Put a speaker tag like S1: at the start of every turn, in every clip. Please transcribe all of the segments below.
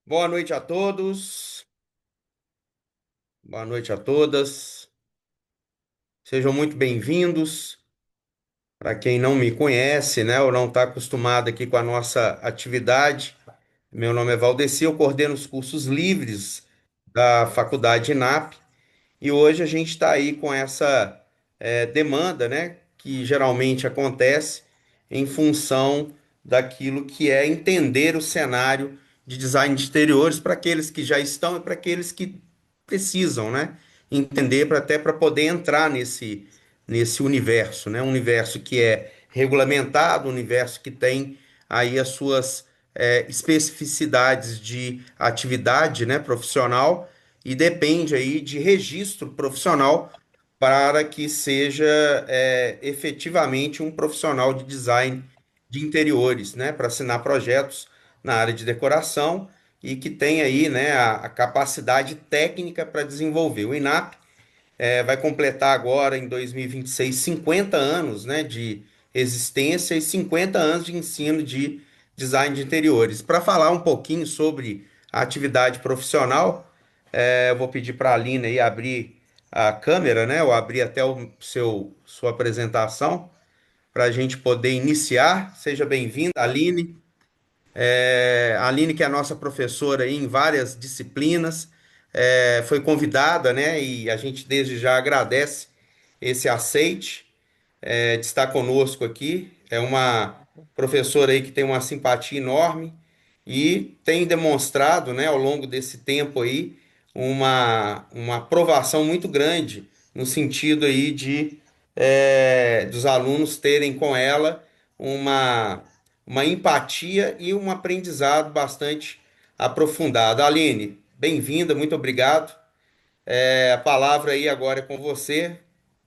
S1: Boa noite a todos, boa noite a todas. Sejam muito bem-vindos. Para quem não me conhece, né, ou não está acostumado aqui com a nossa atividade, meu nome é Valdeci, eu coordeno os cursos livres da Faculdade INAP e hoje a gente está aí com essa demanda, né, que geralmente acontece em função daquilo que é entender o cenário de design de interiores para aqueles que já estão e para aqueles que precisam, né, entender para até para poder entrar nesse universo, né, um universo que é regulamentado, um universo que tem aí as suas especificidades de atividade, né, profissional e depende aí de registro profissional para que seja efetivamente um profissional de design de interiores, né, para assinar projetos na área de decoração e que tenha aí, né, a capacidade técnica para desenvolver. O INAP vai completar agora em 2026 50 anos, né, de existência e 50 anos de ensino de design de interiores. Para falar um pouquinho sobre a atividade profissional, eu vou pedir para a Aline aí abrir a câmera, né, ou abrir até o sua apresentação para a gente poder iniciar. Seja bem-vinda, Aline. A Aline, que é a nossa professora aí em várias disciplinas, foi convidada, né? E a gente desde já agradece esse aceite de estar conosco aqui. É uma professora aí que tem uma simpatia enorme e tem demonstrado, né, ao longo desse tempo aí, uma aprovação muito grande no sentido aí de dos alunos terem com ela uma, uma empatia e um aprendizado bastante aprofundado. Aline, bem-vinda, muito obrigado. A palavra aí agora é com você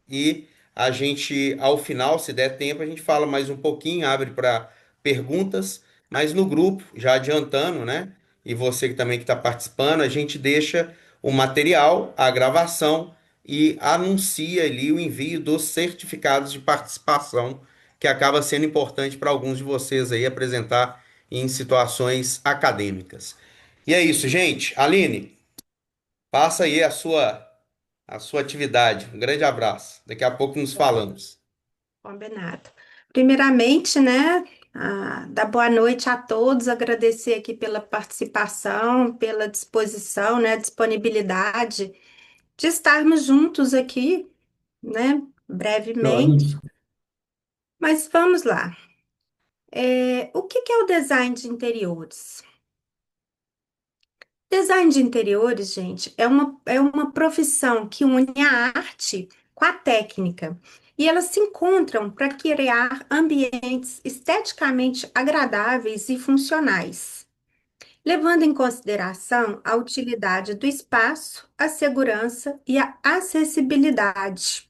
S1: e a gente, ao final, se der tempo, a gente fala mais um pouquinho, abre para perguntas, mas no grupo, já adiantando, né? E você que também que está participando, a gente deixa o material, a gravação e anuncia ali o envio dos certificados de participação, que acaba sendo importante para alguns de vocês aí apresentar em situações acadêmicas. E é isso, gente. Aline, passa aí a sua atividade. Um grande abraço. Daqui a pouco nos falamos.
S2: Combinado. Primeiramente, né, dar boa noite a todos, agradecer aqui pela participação, pela disposição, né, disponibilidade de estarmos juntos aqui, né, brevemente. Mas vamos lá. O que que é o design de interiores? Design de interiores, gente, é uma profissão que une a arte com a técnica. E elas se encontram para criar ambientes esteticamente agradáveis e funcionais, levando em consideração a utilidade do espaço, a segurança e a acessibilidade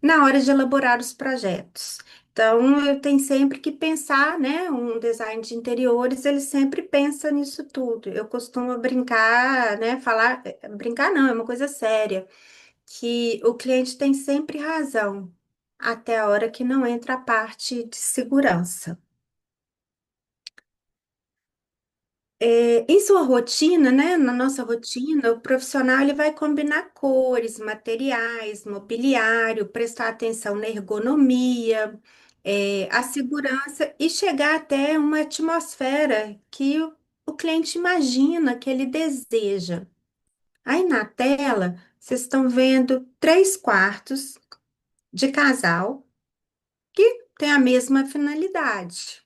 S2: na hora de elaborar os projetos. Então, eu tenho sempre que pensar, né? Um design de interiores, ele sempre pensa nisso tudo. Eu costumo brincar, né? Falar, brincar não, é uma coisa séria, que o cliente tem sempre razão, até a hora que não entra a parte de segurança. Em sua rotina, né, na nossa rotina, o profissional ele vai combinar cores, materiais, mobiliário, prestar atenção na ergonomia, a segurança e chegar até uma atmosfera que o cliente imagina, que ele deseja. Aí na tela, vocês estão vendo 3 quartos de casal que têm a mesma finalidade.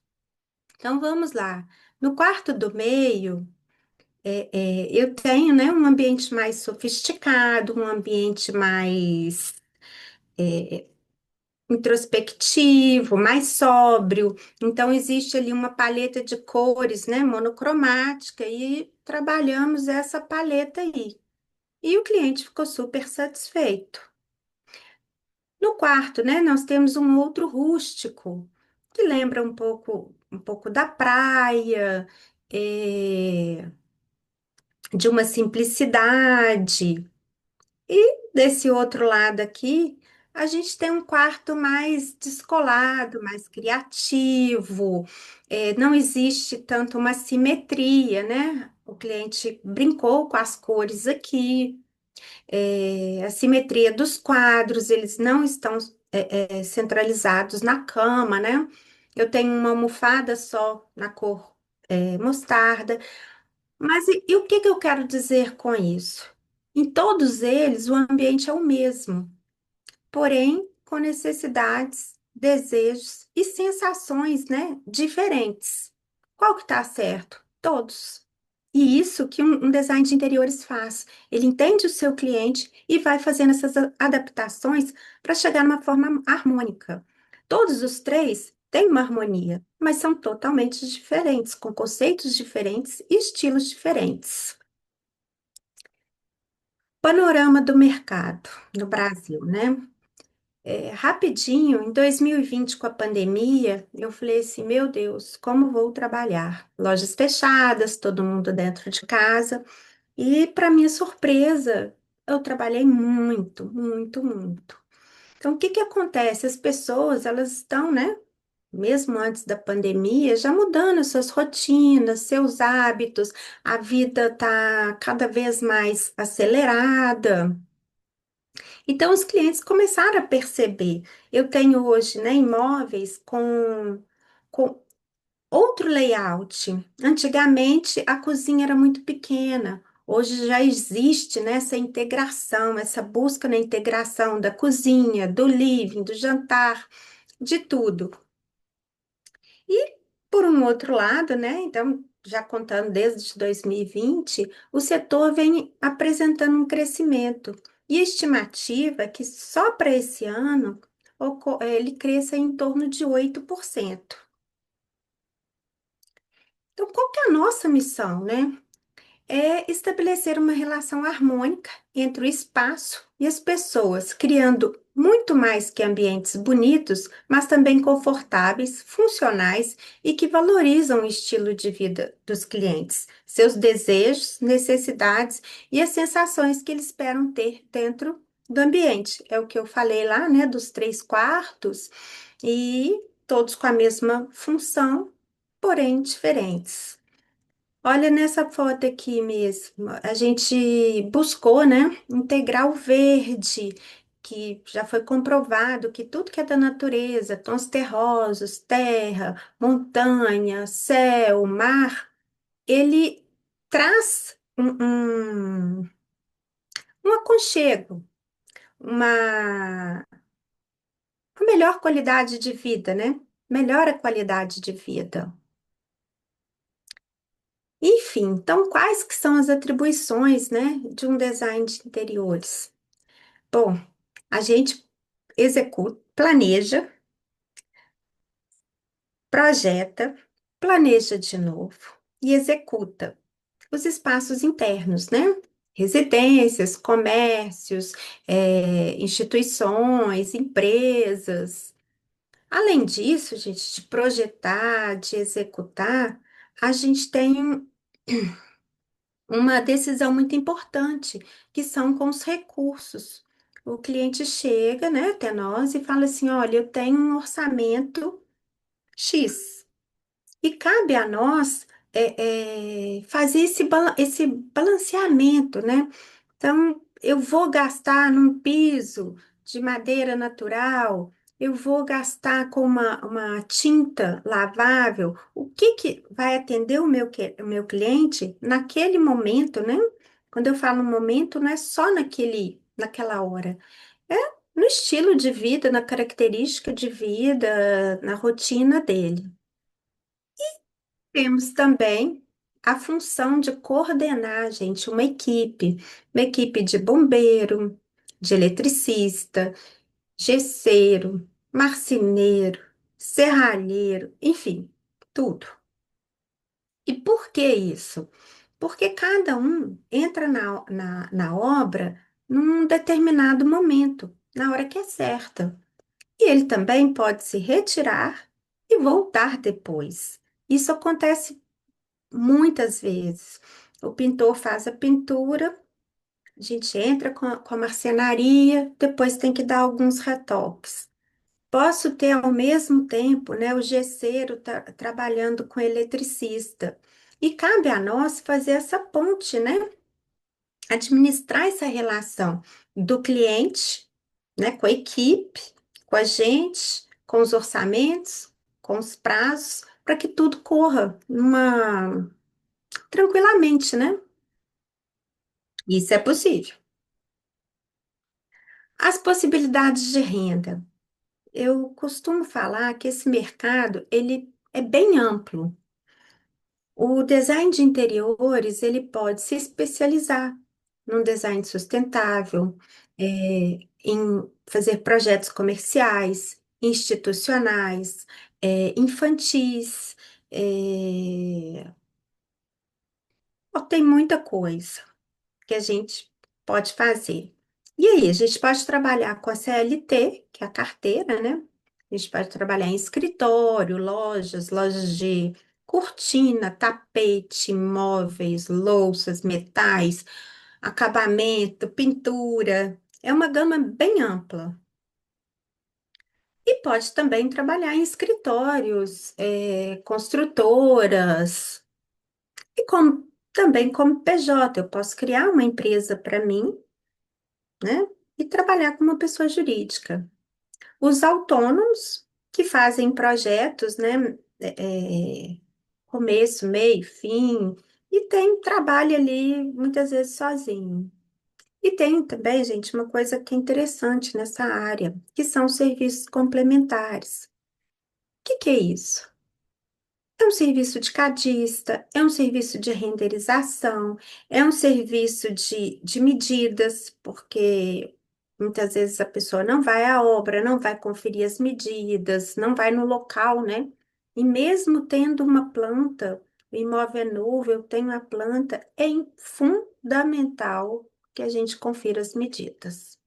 S2: Então vamos lá. No quarto do meio, eu tenho, né, um ambiente mais sofisticado, um ambiente mais introspectivo, mais sóbrio. Então, existe ali uma paleta de cores, né, monocromática, e trabalhamos essa paleta aí. E o cliente ficou super satisfeito. No quarto, né, nós temos um outro rústico, que lembra um pouco da praia, é, de uma simplicidade. E desse outro lado aqui, a gente tem um quarto mais descolado, mais criativo. Não existe tanto uma simetria, né? O cliente brincou com as cores aqui, a simetria dos quadros, eles não estão centralizados na cama, né? Eu tenho uma almofada só na cor mostarda. Mas e o que que eu quero dizer com isso? Em todos eles, o ambiente é o mesmo, porém com necessidades, desejos e sensações, né, diferentes. Qual que tá certo? Todos. E isso que um design de interiores faz. Ele entende o seu cliente e vai fazendo essas adaptações para chegar numa forma harmônica. Todos os três têm uma harmonia, mas são totalmente diferentes, com conceitos diferentes e estilos diferentes. Panorama do mercado no Brasil, né? Rapidinho, em 2020, com a pandemia, eu falei assim: meu Deus, como vou trabalhar? Lojas fechadas, todo mundo dentro de casa. E, para minha surpresa, eu trabalhei muito, muito, muito. Então, o que que acontece? As pessoas, elas estão, né? Mesmo antes da pandemia, já mudando as suas rotinas, seus hábitos, a vida está cada vez mais acelerada. Então, os clientes começaram a perceber. Eu tenho hoje, né, imóveis com outro layout. Antigamente, a cozinha era muito pequena. Hoje já existe, né, essa integração, essa busca na integração da cozinha, do living, do jantar, de tudo. E, por um outro lado, né, então, já contando desde 2020, o setor vem apresentando um crescimento. E a estimativa é que só para esse ano ele cresça em torno de 8%. Então, qual que é a nossa missão, né? É estabelecer uma relação harmônica entre o espaço e as pessoas, criando muito mais que ambientes bonitos, mas também confortáveis, funcionais e que valorizam o estilo de vida dos clientes, seus desejos, necessidades e as sensações que eles esperam ter dentro do ambiente. É o que eu falei lá, né, dos 3 quartos, e todos com a mesma função, porém diferentes. Olha nessa foto aqui mesmo, a gente buscou, né, integrar o verde, que já foi comprovado que tudo que é da natureza, tons terrosos, terra, montanha, céu, mar, ele traz um aconchego, uma melhor qualidade de vida, né? Melhora a qualidade de vida. Enfim, então quais que são as atribuições, né, de um design de interiores? Bom, a gente executa, planeja, projeta, planeja de novo e executa os espaços internos, né? Residências, comércios, instituições, empresas. Além disso, gente, de projetar, de executar, a gente tem uma decisão muito importante, que são com os recursos. O cliente chega, né, até nós e fala assim: olha, eu tenho um orçamento X. E cabe a nós fazer esse balanceamento, né? Então, eu vou gastar num piso de madeira natural, eu vou gastar com uma tinta lavável. O que que vai atender o meu cliente naquele momento, né? Quando eu falo momento, não é só naquela hora. É no estilo de vida, na característica de vida, na rotina dele. Temos também a função de coordenar, gente, uma equipe de bombeiro, de eletricista, gesseiro, marceneiro, serralheiro, enfim, tudo. E por que isso? Porque cada um entra na obra num determinado momento, na hora que é certa. E ele também pode se retirar e voltar depois. Isso acontece muitas vezes. O pintor faz a pintura, a gente entra com a marcenaria, depois tem que dar alguns retoques. Posso ter ao mesmo tempo, né, o gesseiro trabalhando com o eletricista. E cabe a nós fazer essa ponte, né? Administrar essa relação do cliente, né, com a equipe, com a gente, com os orçamentos, com os prazos, para que tudo corra tranquilamente, né? Isso é possível. As possibilidades de renda. Eu costumo falar que esse mercado, ele é bem amplo. O design de interiores, ele pode se especializar num design sustentável, em fazer projetos comerciais, institucionais, infantis, tem muita coisa que a gente pode fazer. E aí, a gente pode trabalhar com a CLT, que é a carteira, né? A gente pode trabalhar em escritório, lojas de cortina, tapete, móveis, louças, metais, acabamento, pintura. É uma gama bem ampla. E pode também trabalhar em escritórios, construtoras, também como PJ. Eu posso criar uma empresa para mim, né? E trabalhar como uma pessoa jurídica. Os autônomos que fazem projetos, né? Começo, meio, fim, e tem trabalho ali muitas vezes sozinho. E tem também, gente, uma coisa que é interessante nessa área, que são os serviços complementares. O que é isso? É um serviço de cadista, é um serviço de renderização, é um serviço de medidas, porque muitas vezes a pessoa não vai à obra, não vai conferir as medidas, não vai no local, né? E mesmo tendo uma planta, o imóvel é novo, eu tenho a planta, é fundamental que a gente confira as medidas.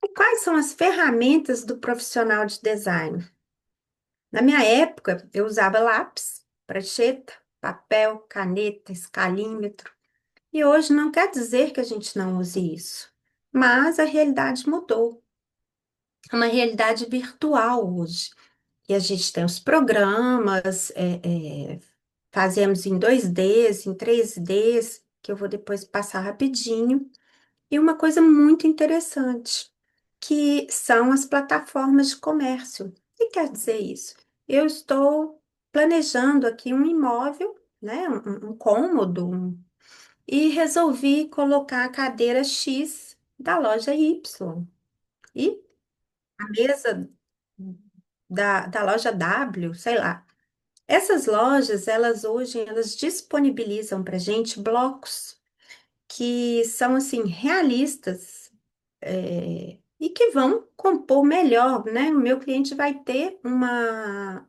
S2: E quais são as ferramentas do profissional de design? Na minha época, eu usava lápis, prancheta, papel, caneta, escalímetro. E hoje não quer dizer que a gente não use isso. Mas a realidade mudou. É uma realidade virtual hoje. E a gente tem os programas, fazemos em 2Ds, em 3Ds, que eu vou depois passar rapidinho. E uma coisa muito interessante, que são as plataformas de comércio. O que quer dizer isso? Eu estou planejando aqui um imóvel, né, um cômodo, e resolvi colocar a cadeira X da loja Y e a mesa da loja W, sei lá. Essas lojas, elas hoje, elas disponibilizam para gente blocos que são, assim, realistas, e que vão compor melhor, né? O meu cliente vai ter uma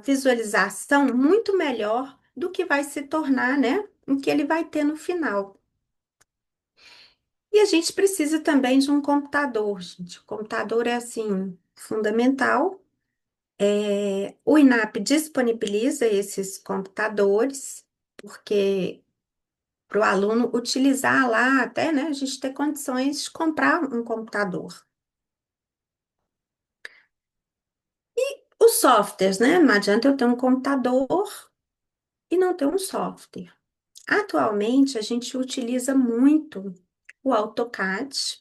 S2: visualização muito melhor do que vai se tornar, né? O que ele vai ter no final. E a gente precisa também de um computador, gente. O computador é, assim, fundamental. O INAP disponibiliza esses computadores, porque para o aluno utilizar lá até, né, a gente ter condições de comprar um computador. Os softwares, né? Não adianta eu ter um computador e não ter um software. Atualmente, a gente utiliza muito o AutoCAD,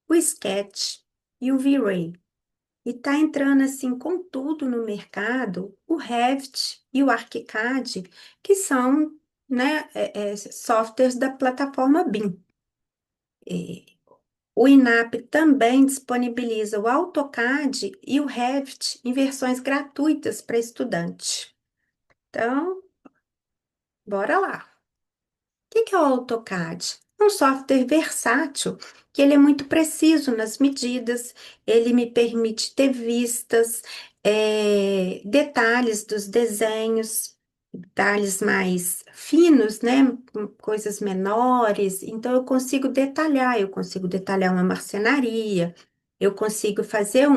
S2: o Sketch e o V-Ray. E está entrando assim com tudo no mercado, o Revit e o ArchiCAD, que são, né, softwares da plataforma BIM. É, o INAP também disponibiliza o AutoCAD e o Revit em versões gratuitas para estudante. Então, bora lá. O que é o AutoCAD? É um software versátil, que ele é muito preciso nas medidas, ele me permite ter vistas, detalhes dos desenhos, detalhes mais finos, né? Coisas menores. Então, eu consigo detalhar uma marcenaria, eu consigo fazer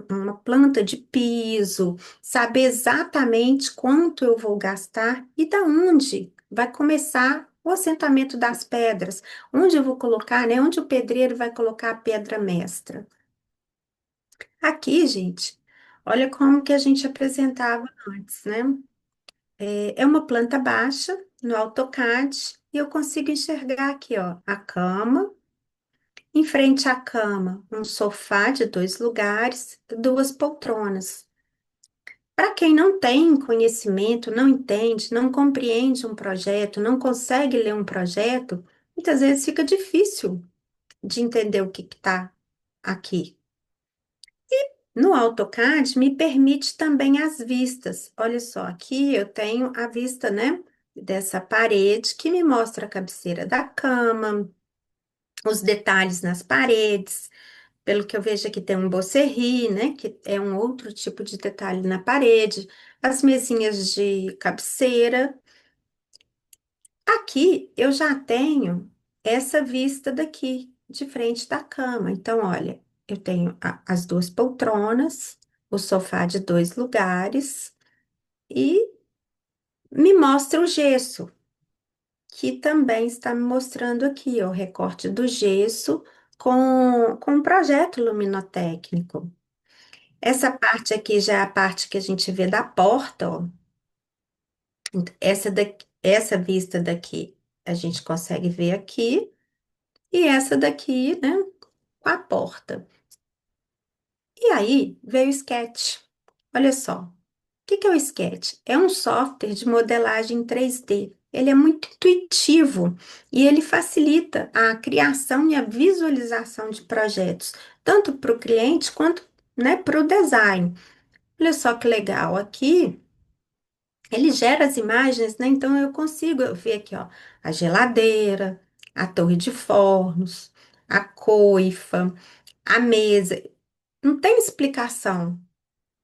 S2: uma planta de piso, saber exatamente quanto eu vou gastar e da onde vai começar o assentamento das pedras, onde eu vou colocar, né? Onde o pedreiro vai colocar a pedra mestra. Aqui, gente, olha como que a gente apresentava antes, né? É uma planta baixa no AutoCAD e eu consigo enxergar aqui, ó, a cama. Em frente à cama, um sofá de 2 lugares, 2 poltronas. Para quem não tem conhecimento, não entende, não compreende um projeto, não consegue ler um projeto, muitas vezes fica difícil de entender o que está aqui. No AutoCAD me permite também as vistas. Olha só, aqui eu tenho a vista, né, dessa parede que me mostra a cabeceira da cama, os detalhes nas paredes. Pelo que eu vejo aqui tem um bosserri, né, que é um outro tipo de detalhe na parede, as mesinhas de cabeceira. Aqui eu já tenho essa vista daqui, de frente da cama. Então, olha, eu tenho as 2 poltronas, o sofá de 2 lugares e me mostra o gesso, que também está me mostrando aqui, ó, o recorte do gesso com um projeto luminotécnico. Essa parte aqui já é a parte que a gente vê da porta, ó. Essa vista daqui a gente consegue ver aqui, e essa daqui, né, com a porta. E aí veio o Sketch. Olha só, o que que é o Sketch? É um software de modelagem 3D. Ele é muito intuitivo e ele facilita a criação e a visualização de projetos, tanto para o cliente quanto, né, para o design. Olha só que legal aqui. Ele gera as imagens, né? Então eu consigo ver aqui, ó, a geladeira, a torre de fornos, a coifa, a mesa. Não tem explicação.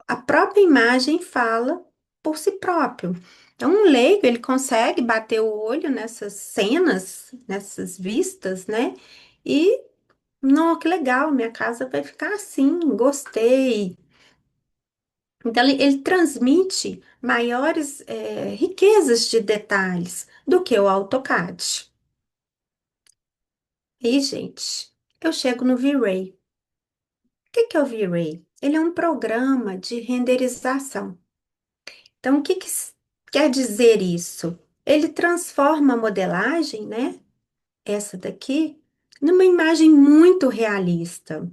S2: A própria imagem fala por si próprio. Então, um leigo, ele consegue bater o olho nessas cenas, nessas vistas, né? E, não, que legal, minha casa vai ficar assim, gostei. Então, ele transmite maiores, riquezas de detalhes do que o AutoCAD. E, gente, eu chego no V-Ray. O que que é o V-Ray? Ele é um programa de renderização. Então, o que que quer dizer isso? Ele transforma a modelagem, né? Essa daqui, numa imagem muito realista.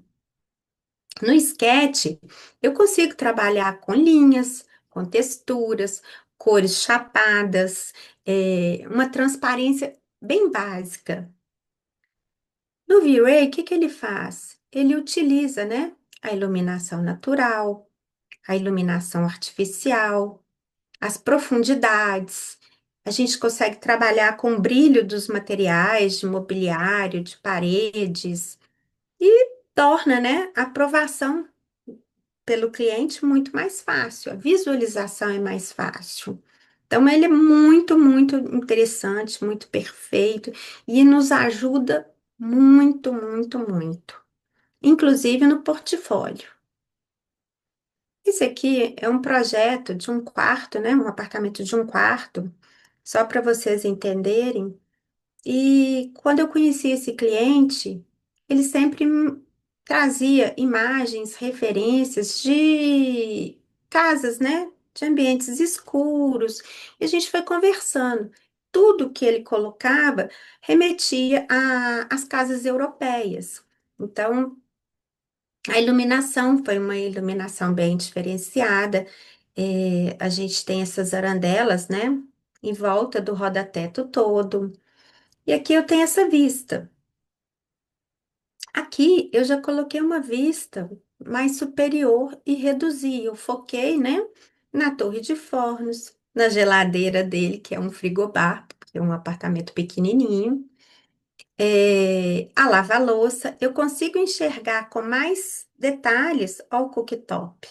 S2: No Sketch, eu consigo trabalhar com linhas, com texturas, cores chapadas, uma transparência bem básica. No V-Ray, o que que ele faz? Ele utiliza, né, a iluminação natural, a iluminação artificial, as profundidades. A gente consegue trabalhar com o brilho dos materiais, de mobiliário, de paredes, e torna, né, a aprovação pelo cliente muito mais fácil, a visualização é mais fácil. Então, ele é muito, muito interessante, muito perfeito e nos ajuda muito, muito, muito, inclusive no portfólio. Esse aqui é um projeto de um quarto, né? Um apartamento de um quarto, só para vocês entenderem. E quando eu conheci esse cliente, ele sempre trazia imagens, referências de casas, né? De ambientes escuros. E a gente foi conversando. Tudo que ele colocava remetia às casas europeias. Então, a iluminação foi uma iluminação bem diferenciada. A gente tem essas arandelas, né? Em volta do roda-teto todo. E aqui eu tenho essa vista. Aqui eu já coloquei uma vista mais superior e reduzi. Eu foquei, né, na torre de fornos, na geladeira dele, que é um frigobar, porque é um apartamento pequenininho. A lava-louça, eu consigo enxergar com mais detalhes ao cooktop.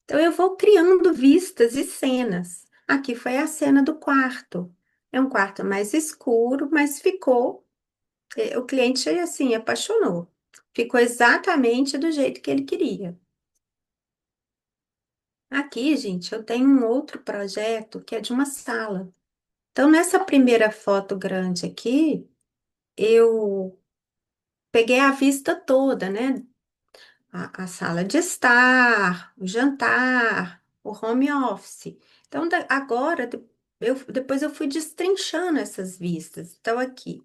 S2: Então eu vou criando vistas e cenas. Aqui foi a cena do quarto. É um quarto mais escuro, mas ficou. O cliente, assim, apaixonou. Ficou exatamente do jeito que ele queria. Aqui, gente, eu tenho um outro projeto que é de uma sala. Então, nessa primeira foto grande aqui, eu peguei a vista toda, né? A sala de estar, o jantar, o home office. Então, depois eu fui destrinchando essas vistas. Então, aqui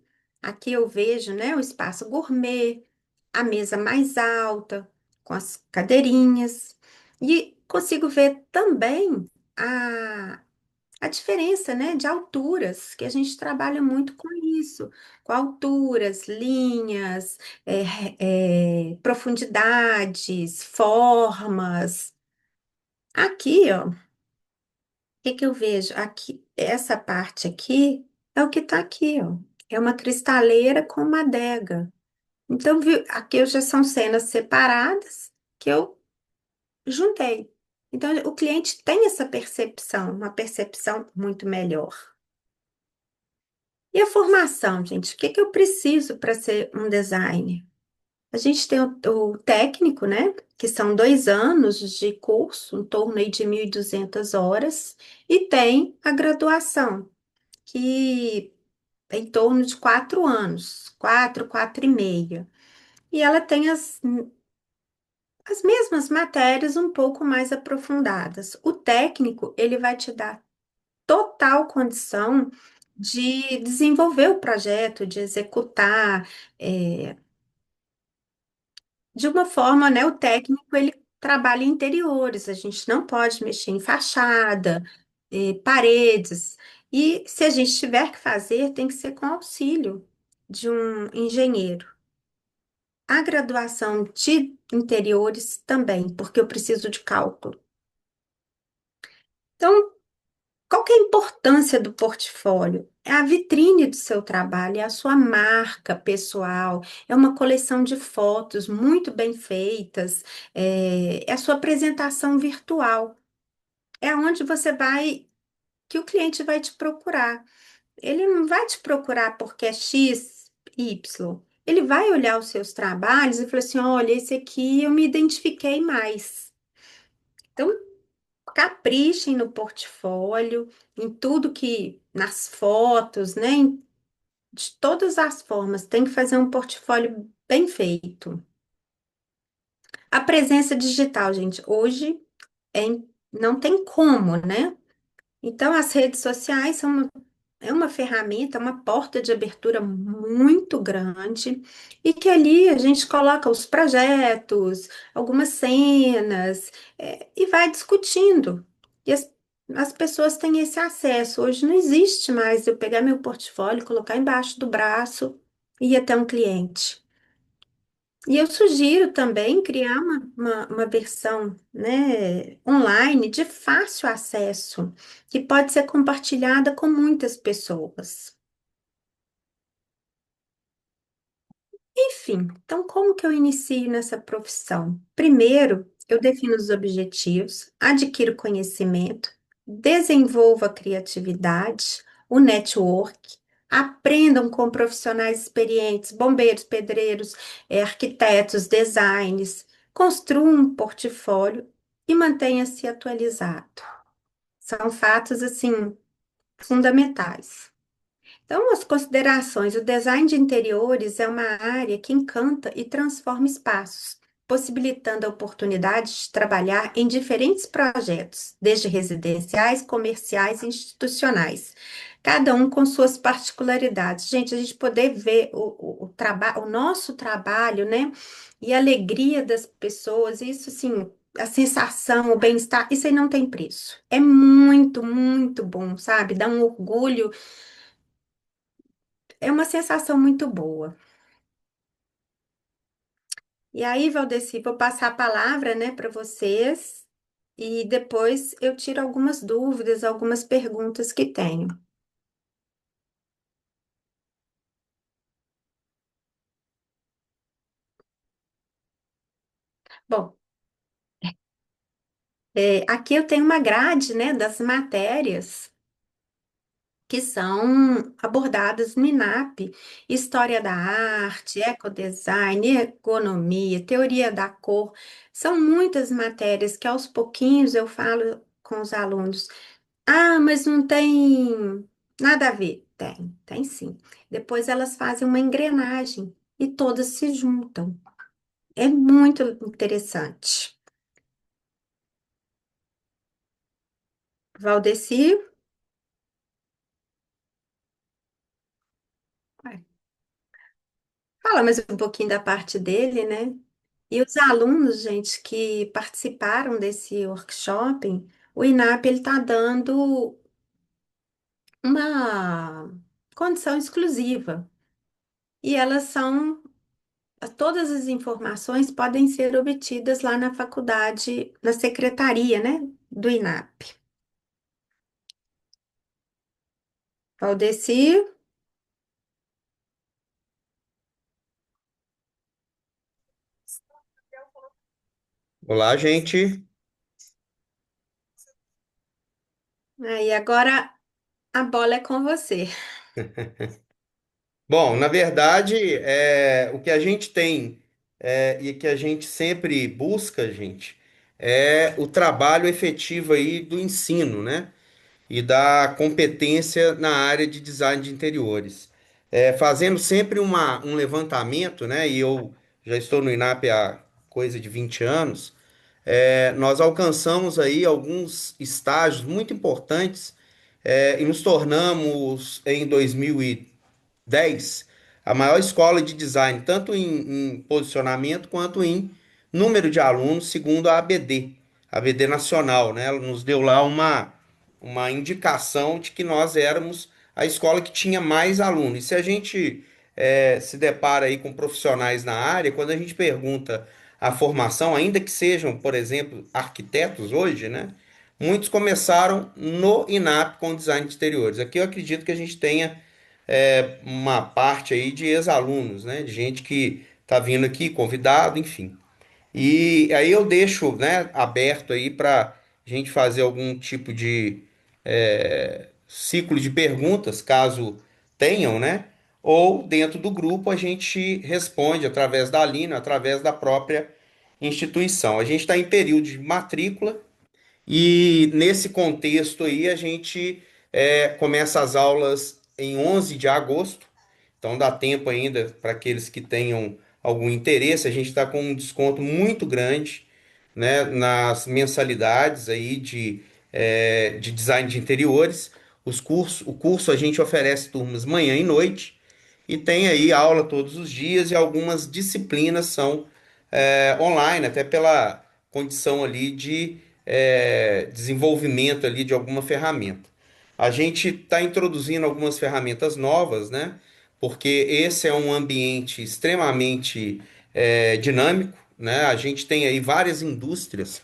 S2: eu vejo, né, o espaço gourmet, a mesa mais alta, com as cadeirinhas, e consigo ver também a, a diferença, né, de alturas, que a gente trabalha muito com isso, com alturas, linhas, profundidades, formas. Aqui, ó. Que eu vejo? Aqui, essa parte aqui é o que está aqui, ó. É uma cristaleira com uma adega. Então, aqui já são cenas separadas que eu juntei. Então, o cliente tem essa percepção, uma percepção muito melhor. E a formação, gente? O que eu preciso para ser um designer? A gente tem o técnico, né? Que são 2 anos de curso, em torno aí de 1.200 horas, e tem a graduação, que é em torno de 4 anos, 4 e meio. E ela tem as mesmas matérias um pouco mais aprofundadas. O técnico, ele vai te dar total condição de desenvolver o projeto, de executar, é, de uma forma, né? O técnico, ele trabalha em interiores, a gente não pode mexer em fachada, paredes. E se a gente tiver que fazer, tem que ser com auxílio de um engenheiro. A graduação de interiores também, porque eu preciso de cálculo. Então, qual que é a importância do portfólio? É a vitrine do seu trabalho, é a sua marca pessoal, é uma coleção de fotos muito bem feitas, é a sua apresentação virtual. É onde você vai, que o cliente vai te procurar. Ele não vai te procurar porque é X, Y. Ele vai olhar os seus trabalhos e falar assim: olha, esse aqui eu me identifiquei mais. Então, caprichem no portfólio, em tudo que, nas fotos, né? De todas as formas, tem que fazer um portfólio bem feito. A presença digital, gente, hoje não tem como, né? Então, as redes sociais é uma ferramenta, uma porta de abertura muito grande, e que ali a gente coloca os projetos, algumas cenas, e vai discutindo. E as pessoas têm esse acesso. Hoje não existe mais eu pegar meu portfólio, colocar embaixo do braço e ir até um cliente. E eu sugiro também criar uma versão, né, online de fácil acesso, que pode ser compartilhada com muitas pessoas. Enfim, então como que eu inicio nessa profissão? Primeiro, eu defino os objetivos, adquiro conhecimento, desenvolvo a criatividade, o network, aprendam com profissionais experientes, bombeiros, pedreiros, arquitetos, designers, construam um portfólio e mantenha-se atualizado. São fatos assim fundamentais. Então, as considerações. O design de interiores é uma área que encanta e transforma espaços, possibilitando a oportunidade de trabalhar em diferentes projetos, desde residenciais, comerciais e institucionais, cada um com suas particularidades. Gente, a gente poder ver o nosso trabalho, né? E a alegria das pessoas, isso assim. A sensação, o bem-estar, isso aí não tem preço. É muito, muito bom, sabe? Dá um orgulho, é uma sensação muito boa. E aí, Valdeci, vou passar a palavra, né, para vocês e depois eu tiro algumas dúvidas, algumas perguntas que tenho. Bom, aqui eu tenho uma grade, né, das matérias que são abordadas no INAP: História da Arte, Ecodesign, Ergonomia, Teoria da Cor. São muitas matérias que aos pouquinhos eu falo com os alunos. Ah, mas não tem nada a ver. Tem sim. Depois elas fazem uma engrenagem e todas se juntam. É muito interessante. Valdeci, ué, fala mais um pouquinho da parte dele, né? E os alunos, gente, que participaram desse workshop, o INAP ele está dando uma condição exclusiva. E elas são, todas as informações podem ser obtidas lá na faculdade, na secretaria, né, do INAP. Valdeci,
S1: Olá, gente.
S2: aí agora a bola é com você.
S1: Bom, na verdade, o que a gente tem e que a gente sempre busca, gente, é o trabalho efetivo aí do ensino, né? E da competência na área de design de interiores. Fazendo sempre um levantamento, né? E eu já estou no INAP há coisa de 20 anos. Nós alcançamos aí alguns estágios muito importantes e nos tornamos em 2010 a maior escola de design, tanto em posicionamento quanto em número de alunos, segundo a ABD Nacional, né? Ela nos deu lá uma indicação de que nós éramos a escola que tinha mais alunos. E se a gente se depara aí com profissionais na área, quando a gente pergunta a formação, ainda que sejam, por exemplo, arquitetos hoje, né? Muitos começaram no INAP com design de interiores. Aqui eu acredito que a gente tenha uma parte aí de ex-alunos, né? De gente que está vindo aqui, convidado, enfim. E aí eu deixo, né, aberto aí para a gente fazer algum tipo de ciclo de perguntas, caso tenham, né? Ou dentro do grupo a gente responde através da Lina, através da própria instituição. A gente está em período de matrícula e nesse contexto aí a gente começa as aulas em 11 de agosto, então dá tempo ainda para aqueles que tenham algum interesse. A gente está com um desconto muito grande, né, nas mensalidades aí de design de interiores. O curso a gente oferece turmas manhã e noite e tem aí aula todos os dias e algumas disciplinas são online, até pela condição ali de desenvolvimento ali de alguma ferramenta. A gente está introduzindo algumas ferramentas novas, né? Porque esse é um ambiente extremamente dinâmico, né? A gente tem aí várias indústrias.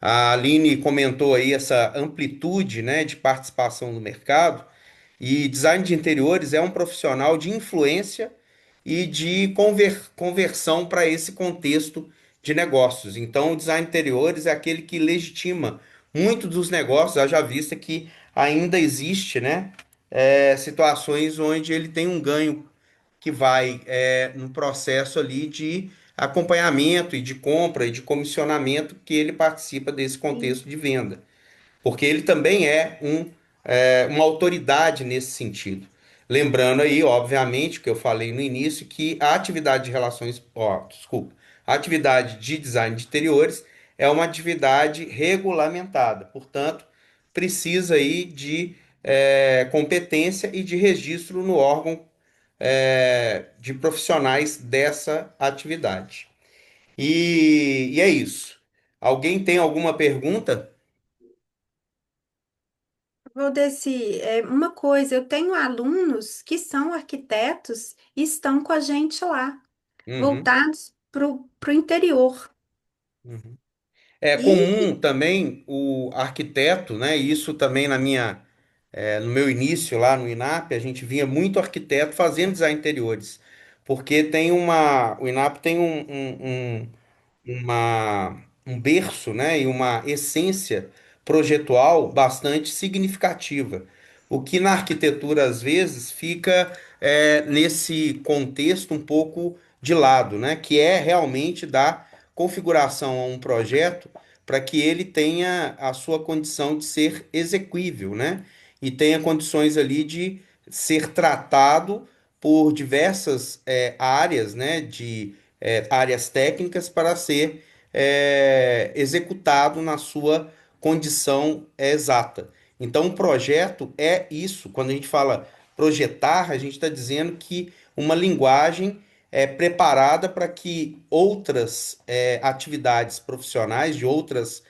S1: A Aline comentou aí essa amplitude, né, de participação no mercado. E design de interiores é um profissional de influência e de conversão para esse contexto de negócios. Então, o design de interiores é aquele que legitima muito dos negócios, haja vista que ainda existe, né, situações onde ele tem um ganho que vai no processo ali de acompanhamento e de compra e de comissionamento que ele participa desse
S2: Sim.
S1: contexto de venda porque ele também uma autoridade nesse sentido. Lembrando aí, obviamente, que eu falei no início, que a atividade de relações, ó, desculpa, a atividade de design de interiores é uma atividade regulamentada, portanto, precisa aí de competência e de registro no órgão de profissionais dessa atividade. E é isso. Alguém tem alguma pergunta?
S2: Valdeci, uma coisa, eu tenho alunos que são arquitetos e estão com a gente lá,
S1: Uhum.
S2: voltados para o interior.
S1: Uhum. É
S2: E
S1: comum também o arquiteto, né? Isso também no meu início lá no INAP, a gente via muito arquiteto fazendo design interiores, porque o INAP tem um berço, né, e uma essência projetual bastante significativa. O que na arquitetura, às vezes, fica nesse contexto um pouco de lado, né, que é realmente dar configuração a um projeto para que ele tenha a sua condição de ser exequível, né, e tenha condições ali de ser tratado por diversas áreas, né, áreas técnicas para ser executado na sua condição exata. Então, um projeto é isso. Quando a gente fala projetar, a gente está dizendo que uma linguagem é preparada para que outras atividades profissionais de outras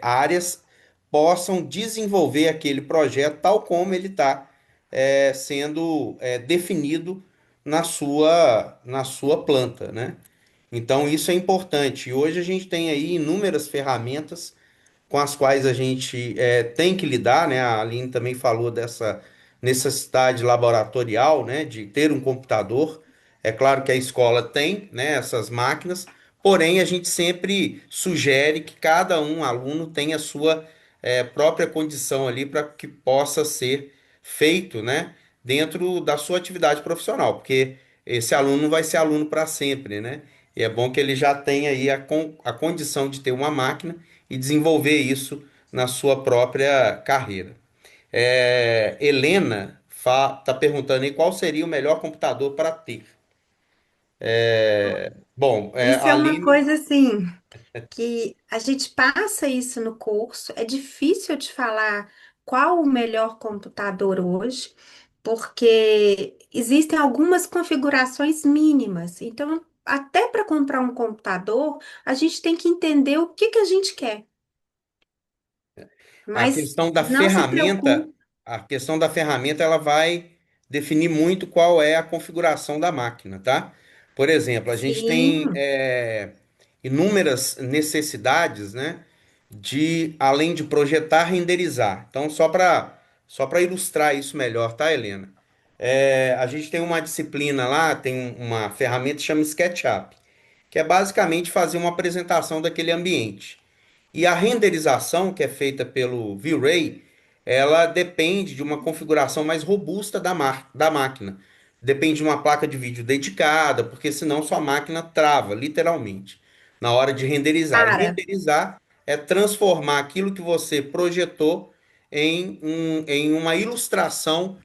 S1: áreas possam desenvolver aquele projeto tal como ele está sendo definido na sua planta, né? Então, isso é importante. E hoje a gente tem aí inúmeras ferramentas com as quais a gente tem que lidar, né? A Aline também falou dessa necessidade laboratorial, né? De ter um computador. É claro que a escola tem, né? Essas máquinas, porém a gente sempre sugere que cada um aluno tenha a sua própria condição ali para que possa ser feito, né? Dentro da sua atividade profissional, porque esse aluno não vai ser aluno para sempre, né? E é bom que ele já tenha aí a condição de ter uma máquina e desenvolver isso na sua própria carreira. Helena está perguntando aí qual seria o melhor computador para ter. Bom,
S2: Isso
S1: a
S2: é uma
S1: Aline,
S2: coisa assim que a gente passa isso no curso. É difícil de falar qual o melhor computador hoje, porque existem algumas configurações mínimas. Então, até para comprar um computador, a gente tem que entender o que que a gente quer.
S1: a
S2: Mas
S1: questão da
S2: não se
S1: ferramenta,
S2: preocupe.
S1: a questão da ferramenta, ela vai definir muito qual é a configuração da máquina, tá? Por exemplo, a gente tem
S2: Sim,
S1: inúmeras necessidades, né? Além de projetar, renderizar. Então, só para ilustrar isso melhor, tá, Helena? A gente tem uma disciplina lá, tem uma ferramenta que chama SketchUp, que é basicamente fazer uma apresentação daquele ambiente. E a renderização, que é feita pelo V-Ray, ela depende de uma configuração mais robusta da máquina. Depende de uma placa de vídeo dedicada, porque senão sua máquina trava, literalmente, na hora de renderizar. E
S2: cara,
S1: renderizar é transformar aquilo que você projetou em uma ilustração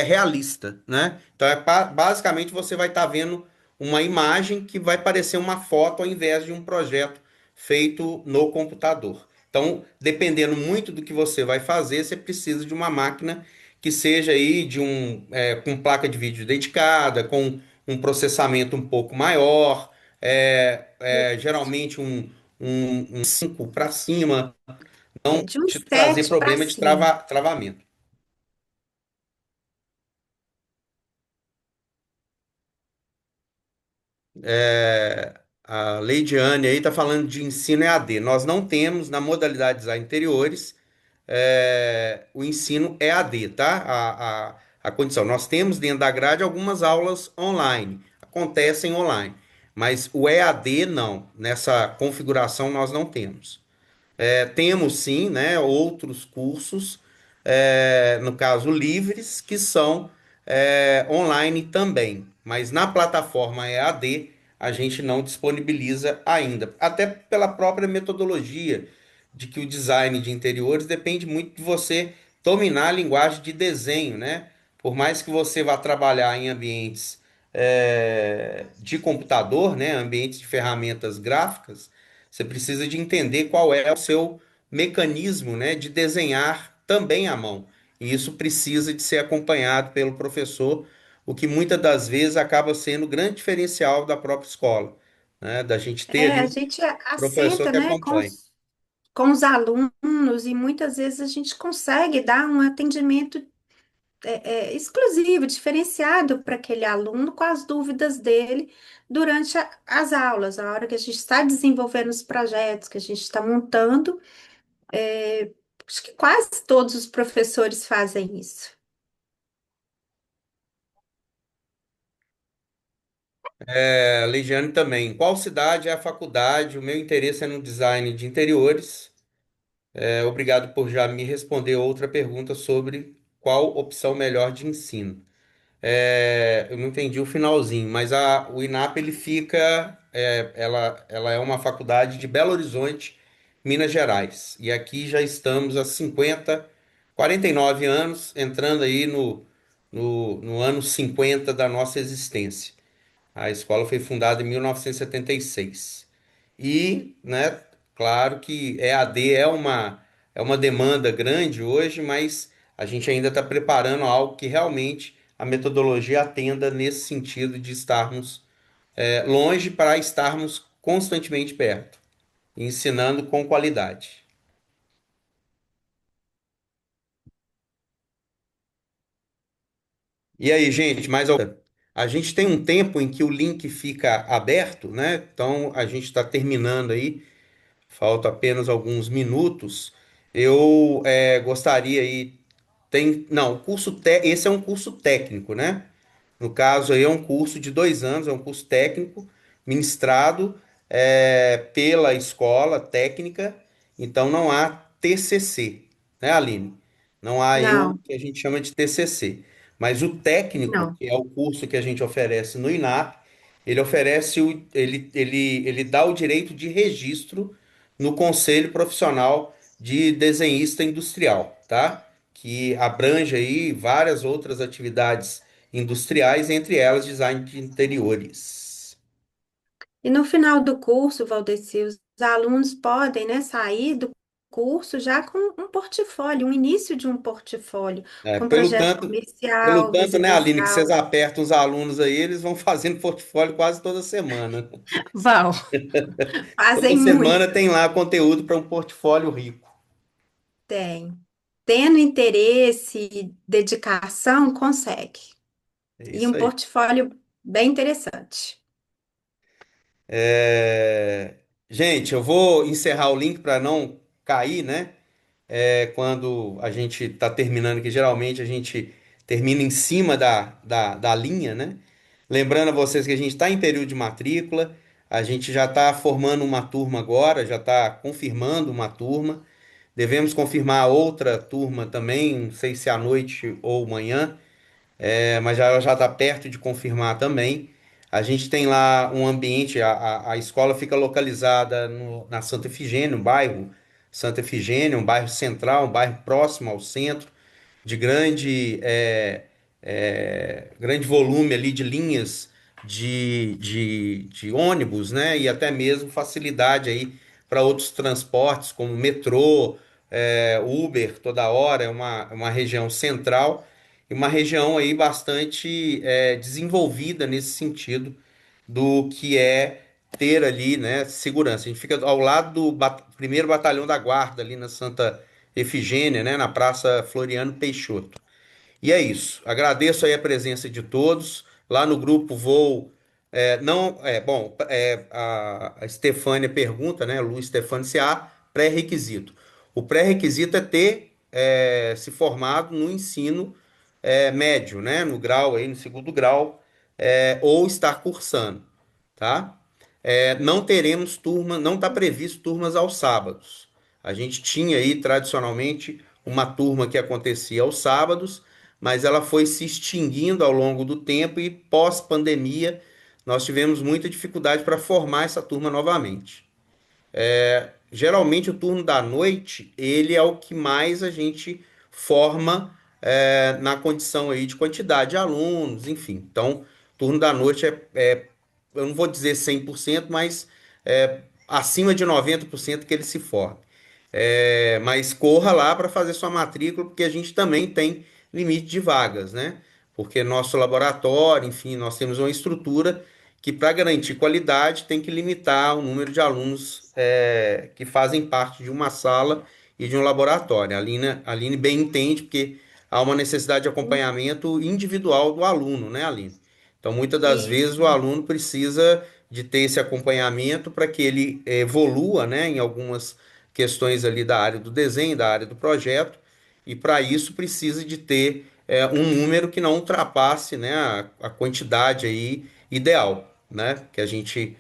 S1: realista, né? Então, basicamente, você vai estar vendo uma imagem que vai parecer uma foto ao invés de um projeto feito no computador. Então, dependendo muito do que você vai fazer, você precisa de uma máquina que seja aí com placa de vídeo dedicada, com um processamento um pouco maior, geralmente um 5 para cima,
S2: é de um
S1: te trazer
S2: 7 para
S1: problema de
S2: cima.
S1: travamento. A Leidiane aí está falando de ensino EAD. Nós não temos na modalidade design interiores o ensino EAD, tá? A condição. Nós temos dentro da grade algumas aulas online, acontecem online, mas o EAD não. Nessa configuração nós não temos. Temos sim, né, outros cursos, no caso livres, que são online também, mas na plataforma EAD a gente não disponibiliza ainda, até pela própria metodologia de que o design de interiores depende muito de você dominar a linguagem de desenho, né? Por mais que você vá trabalhar em ambientes de computador, né, ambientes de ferramentas gráficas, você precisa de entender qual é o seu mecanismo, né, de desenhar também à mão. E isso precisa de ser acompanhado pelo professor, o que muitas das vezes acaba sendo o grande diferencial da própria escola, né, da gente ter
S2: É,
S1: ali
S2: a
S1: um
S2: gente
S1: professor
S2: assenta,
S1: que
S2: né,
S1: acompanhe.
S2: com os alunos e muitas vezes a gente consegue dar um atendimento exclusivo, diferenciado para aquele aluno com as dúvidas dele durante as aulas, a hora que a gente está desenvolvendo os projetos, que a gente está montando. Acho que quase todos os professores fazem isso.
S1: Leidiane também. Qual cidade é a faculdade? O meu interesse é no design de interiores. Obrigado por já me responder outra pergunta sobre qual opção melhor de ensino. Eu não entendi o finalzinho, mas o INAP ele fica, ela é uma faculdade de Belo Horizonte, Minas Gerais. E aqui já estamos há 49 anos, entrando aí no ano 50 da nossa existência. A escola foi fundada em 1976. E, setenta e seis. E, né, claro que EAD é uma é uma demanda grande hoje, mas a gente ainda está preparando algo que realmente a metodologia atenda nesse sentido de estarmos longe para estarmos constantemente perto, ensinando com qualidade. E aí, gente, a gente tem um tempo em que o link fica aberto, né? Então a gente está terminando aí, falta apenas alguns minutos. Eu gostaria aí, não, esse é um curso técnico, né? No caso aí é um curso de 2 anos, é um curso técnico ministrado pela escola técnica, então não há TCC, né, Aline? Não há aí o
S2: Não,
S1: que a gente chama de TCC. Mas o técnico,
S2: não.
S1: que é o curso que a gente oferece no INAP, ele oferece ele dá o direito de registro no Conselho Profissional de Desenhista Industrial, tá? Que abrange aí várias outras atividades industriais, entre elas design de interiores.
S2: E no final do curso, Valdeci, os alunos podem, né, sair do curso já com um portfólio, um início de um portfólio,
S1: É,
S2: com
S1: pelo
S2: projeto
S1: tanto, pelo
S2: comercial,
S1: tanto, né, Aline, que vocês
S2: residencial.
S1: apertam os alunos aí, eles vão fazendo portfólio quase toda semana.
S2: Vão,
S1: Toda
S2: fazem
S1: semana
S2: muito.
S1: tem lá conteúdo para um portfólio rico.
S2: Tem. Tendo interesse e dedicação, consegue.
S1: É
S2: E
S1: isso
S2: um
S1: aí.
S2: portfólio bem interessante.
S1: É, gente, eu vou encerrar o link para não cair, né? Quando a gente está terminando, que geralmente a gente termina em cima da linha, né? Lembrando a vocês que a gente está em período de matrícula, a gente já está formando uma turma agora, já está confirmando uma turma. Devemos confirmar outra turma também, não sei se à noite ou manhã, mas já está perto de confirmar também. A gente tem lá um ambiente, a escola fica localizada na Santa Efigênia, um bairro Santa Efigênia, um bairro central, um bairro próximo ao centro, de grande volume ali de linhas de ônibus, né? E até mesmo facilidade aí para outros transportes, como metrô, Uber, toda hora, é uma região central e uma região aí bastante desenvolvida nesse sentido do que é ter ali, né, segurança. A gente fica ao lado do primeiro batalhão da Guarda, ali na Santa Efigênia, né, na Praça Floriano Peixoto. E é isso. Agradeço aí a presença de todos. Lá no grupo vou. Não, bom, a Stefânia pergunta, né, Lu Stefânia, se há pré-requisito. O pré-requisito é ter se formado no ensino médio, né, no grau aí, no segundo grau, ou estar cursando, tá? Não teremos turma, não está previsto turmas aos sábados. A gente tinha aí tradicionalmente uma turma que acontecia aos sábados, mas ela foi se extinguindo ao longo do tempo e pós-pandemia nós tivemos muita dificuldade para formar essa turma novamente. Geralmente o turno da noite, ele é o que mais a gente forma na condição aí de quantidade de alunos, enfim. Então, turno da noite eu não vou dizer 100%, mas acima de 90% que ele se forme. Mas corra lá para fazer sua matrícula, porque a gente também tem limite de vagas, né? Porque nosso laboratório, enfim, nós temos uma estrutura que, para garantir qualidade, tem que limitar o número de alunos que fazem parte de uma sala e de um laboratório. A Aline bem entende, porque há uma necessidade de acompanhamento individual do aluno, né, Aline? Então, muitas das vezes, o
S2: Isso.
S1: aluno precisa de ter esse acompanhamento para que ele evolua, né, em algumas questões ali da área do desenho, da área do projeto, e para isso precisa de ter um número que não ultrapasse, né, a quantidade aí ideal, né, que a gente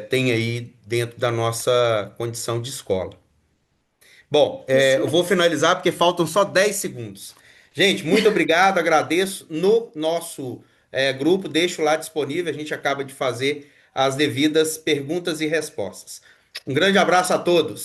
S1: tem aí dentro da nossa condição de escola. Bom,
S2: Isso
S1: eu vou
S2: mesmo.
S1: finalizar porque faltam só 10 segundos. Gente, muito obrigado, agradeço. No nosso grupo, deixo lá disponível, a gente acaba de fazer as devidas perguntas e respostas. Um grande abraço a todos.